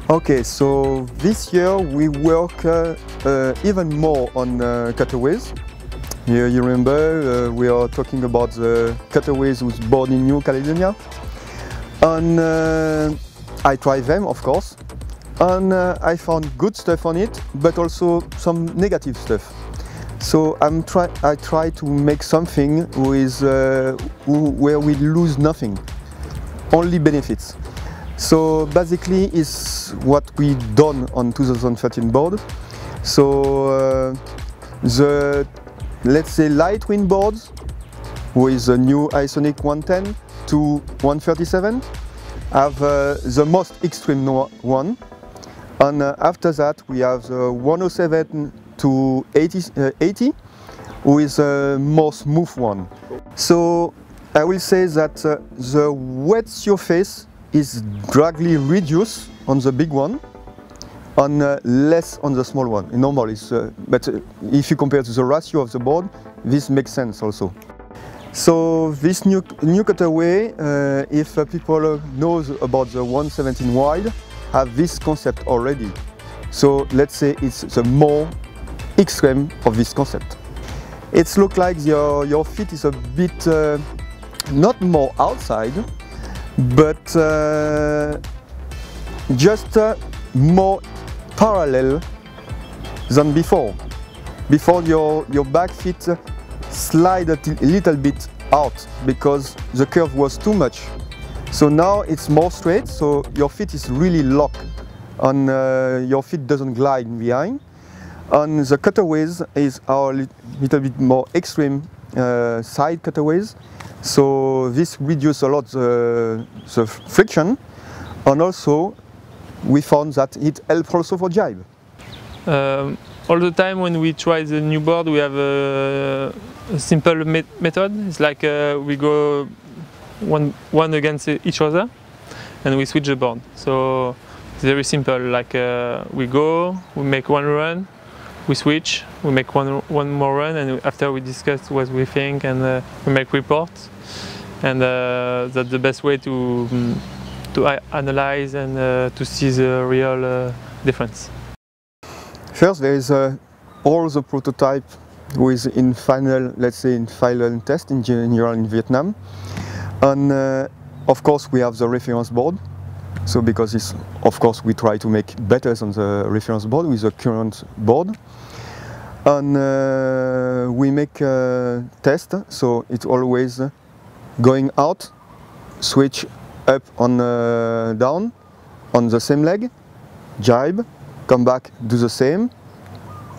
Okay, so this year we work even more on cutaways. You remember we are talking about the cutaways with board in New Caledonia, and I tried them, of course, and I found good stuff on it, but also some negative stuff. So I try to make something where we lose nothing, only benefits. So basically is what we done on 2013 board. So let's say light wind boards with the new Isonic 110 to 137 have the most extreme one, and after that we have the 107 to 80 with a more smooth one. So I will say that the wet surface is dragly reduced on the big one and less on the small one. Normal is, but if you compare to the ratio of the board, this makes sense also. So this new cutaway, if people knows about the 117 wide, have this concept already. So let's say it's the more extreme of this concept. It looks like your feet is a bit not more outside, but just more parallel than before. Before your back feet slide a little bit out because the curve was too much. So now it's more straight, so your feet is really locked and your feet doesn't glide behind. And the cutaways is our little bit more extreme side cutaways. So this reduces a lot the friction, and also we found that it helps also for jibe. All the time when we try the new board, we have a simple method. It's like we go one against each other and we switch the board. So it's very simple, like we go, we make one run, we switch, we make one more run, and after we discuss what we think, and we make reports, and that's the best way to analyze and to see the real difference. First, there is all the prototype with in final, let's say in final test in general in Vietnam, and of course we have the reference board. So because it's, of course, we try to make better than the reference board with the current board. And we make a test, so it's always going out, switch up on down on the same leg, jibe, come back, do the same,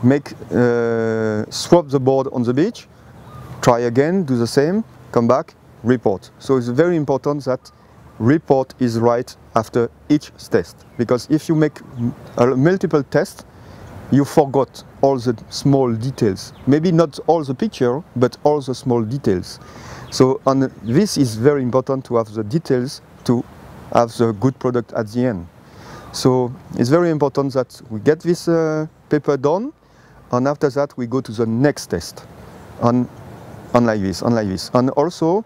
make swap the board on the beach, try again, do the same, come back, report. So it's very important that report is right after each test, because if you make multiple tests, you forgot all the small details. Maybe not all the picture, but all the small details. So and this is very important to have the details to have the good product at the end. So it's very important that we get this paper done, and after that we go to the next test on like this. And also,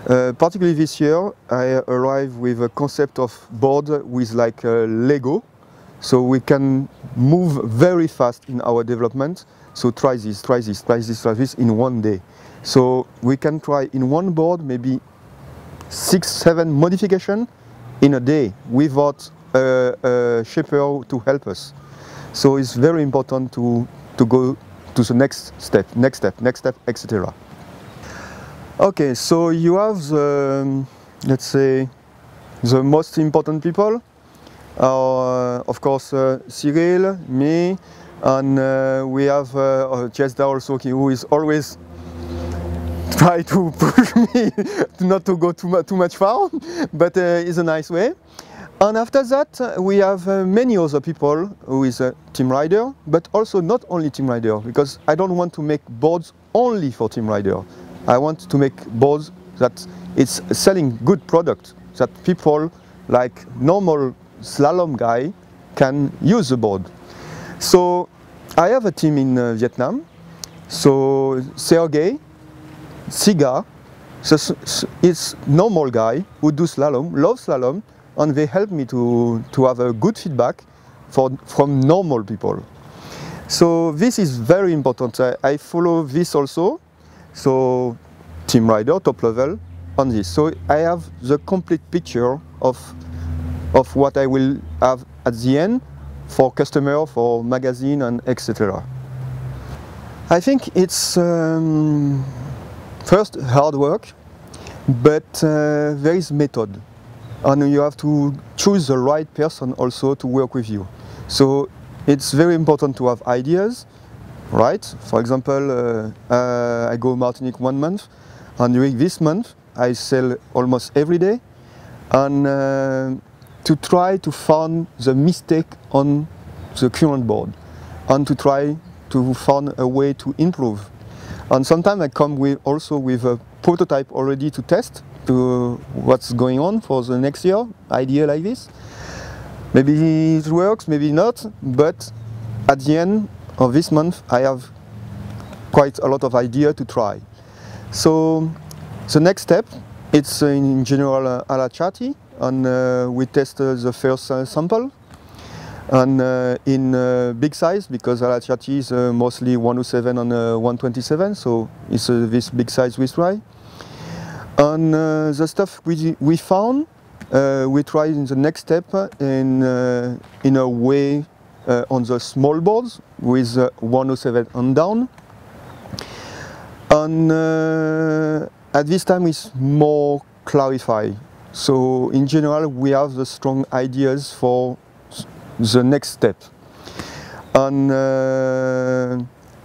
particularly this year, I arrived with a concept of board with like Lego. So we can move very fast in our development. So try this, try this, try this, try this in one day. So we can try in one board maybe 6-7 modifications in a day without a shaper to help us. So it's very important to go to the next step, etc. Okay, so you have the, let's say, the most important people. Of course, Cyril, me, and we have Chesda also, who is always try to push me not to go too much far, but it's a nice way. And after that, we have many other people who is a team rider, but also not only team rider, because I don't want to make boards only for team rider. I want to make boards that it's selling good product, that people like normal slalom guy can use the board. So I have a team in Vietnam. So Sergey, Siga, it's normal guy who do slalom, loves slalom, and they help me to have a good feedback from normal people. So this is very important. I follow this also. So team rider, top level on this. So I have the complete picture of what I will have at the end for customer, for magazine, and etc. I think it's first hard work, but there is method, and you have to choose the right person also to work with you. So it's very important to have ideas, right? For example, I go Martinique 1 month, and during this month I sell almost every day, and to try to find the mistake on the current board, and to try to find a way to improve. And sometimes I come also with a prototype already to test to what's going on for the next year, idea like this. Maybe it works, maybe not, but at the end of this month I have quite a lot of idea to try. So the next step, it's in general Alacciati, and we test the first sample. And in big size, because Alacciati is mostly 107 and 127, so it's this big size we try. And the stuff we found, we try in the next step in a way on the small boards with 107 and down. And at this time it's more clarified. So in general we have the strong ideas for the next step. And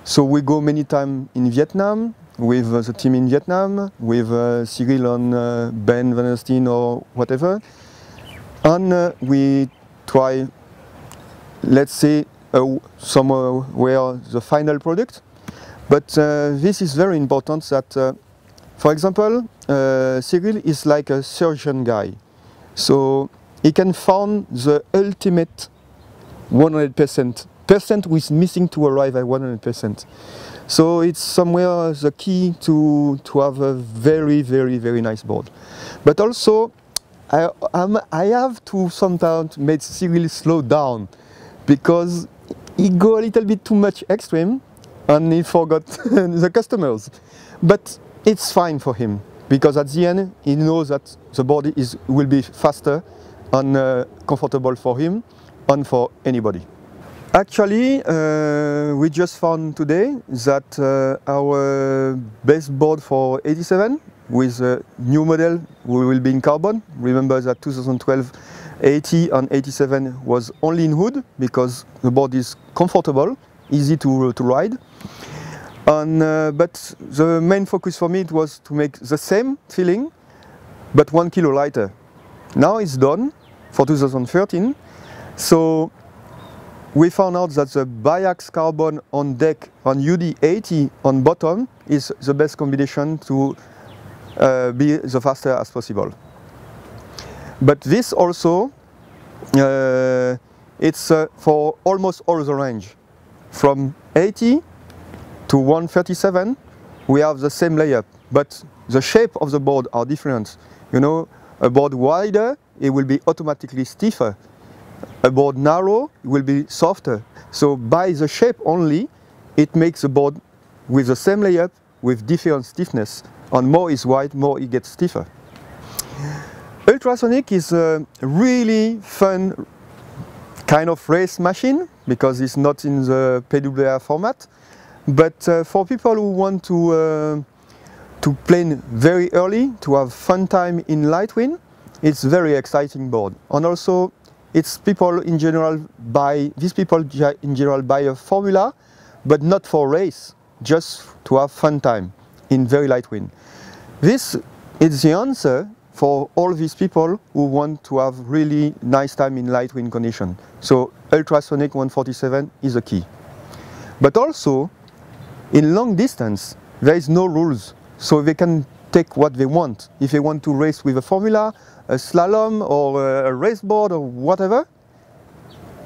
so we go many times in Vietnam with the team in Vietnam, with Cyril and Ben Van der Steen or whatever. And we try, let's say, somewhere the final product. But this is very important that, for example, Cyril is like a surgeon guy. So he can find the ultimate 100% with missing to arrive at 100%. So it's somewhere the key to have a very, very, very nice board. But also I have to sometimes make Cyril slow down, because he go a little bit too much extreme and he forgot the customers. But it's fine for him, because at the end he knows that the board will be faster and comfortable for him and for anybody. Actually, we just found today that our base board for 87 with a new model will be in carbon. Remember that 2012 80 and 87 was only in wood, because the board is comfortable, easy to ride. And, but the main focus for me it was to make the same feeling but 1 kilo lighter. Now it's done for 2013. So we found out that the biax carbon on deck and UD80 on bottom is the best combination to be the faster as possible. But this also, it's for almost all the range. From 80 to 137 we have the same layup, but the shape of the board are different. You know, a board wider, it will be automatically stiffer. A board narrow will be softer. So by the shape only, it makes a board with the same layup with different stiffness. And more is wide, more it gets stiffer. Ultrasonic is a really fun kind of race machine, because it's not in the PWR format. But for people who want to plane very early, to have fun time in light wind, it's very exciting board. And also it's people in general buy a formula, but not for race, just to have fun time in very light wind. This is the answer for all these people who want to have really nice time in light wind condition. So ultrasonic 147 is the key. But also in long distance there is no rules, so they can take what they want. If they want to race with a formula, a slalom or a race board or whatever,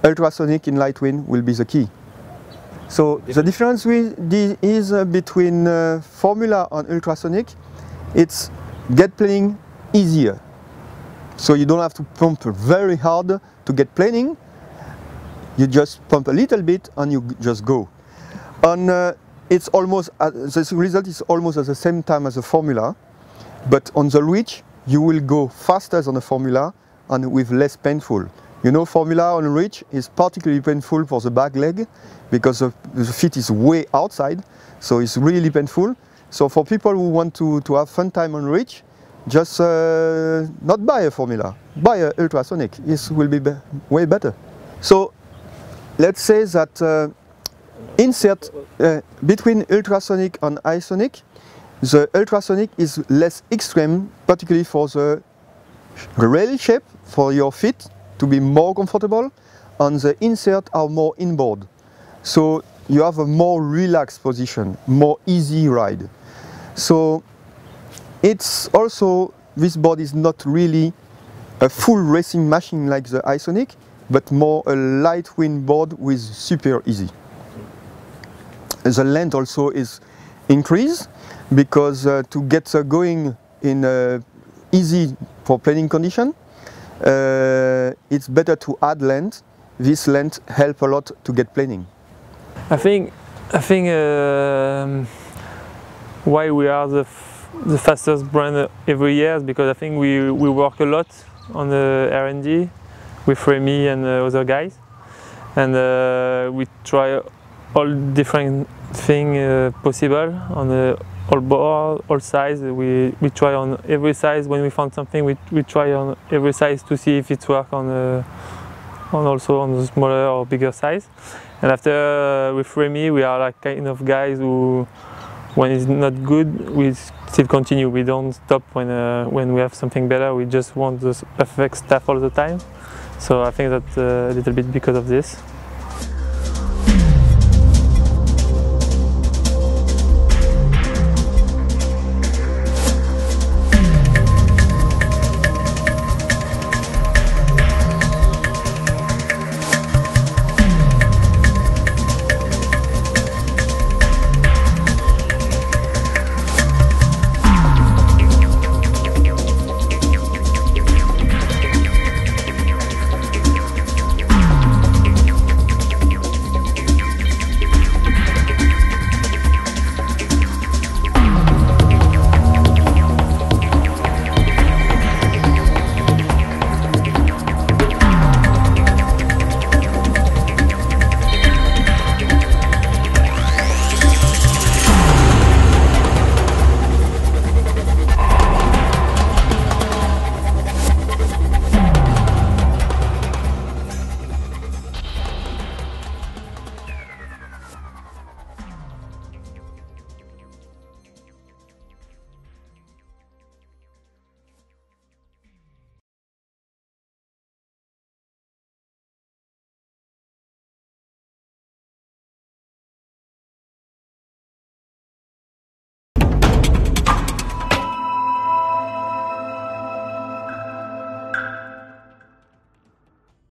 ultrasonic in light wind will be the key. So the difference is between formula and ultrasonic, it's get planing easier. So you don't have to pump very hard to get planing. You just pump a little bit and you just go. And it's almost, the result is almost at the same time as the formula, but on the reach you will go faster than the formula and with less painful. You know, formula on reach is particularly painful for the back leg because the feet is way outside, so it's really painful. So for people who want to have fun time on reach, just not buy a formula, buy an ultrasonic. It will be way better. So let's say that insert between ultrasonic and isonic, the ultrasonic is less extreme, particularly for the rail shape for your feet to be more comfortable, and the insert are more inboard. So you have a more relaxed position, more easy ride. So it's also, this board is not really a full racing machine like the isonic, but more a light wind board with super easy. The length also is increased because to get going in easy for planing condition, it's better to add length. This length helps a lot to get planing. I think why we are the fastest brand every year is because I think we work a lot on the R&D with Remy and other guys, and we try all different things possible on all board, all size. We try on every size. When we found something, we try on every size to see if it works on also on the smaller or bigger size. And after with Remy, we are like kind of guys who, when it's not good, we still continue. We don't stop when we have something better. We just want the perfect stuff all the time. So I think that's a little bit because of this.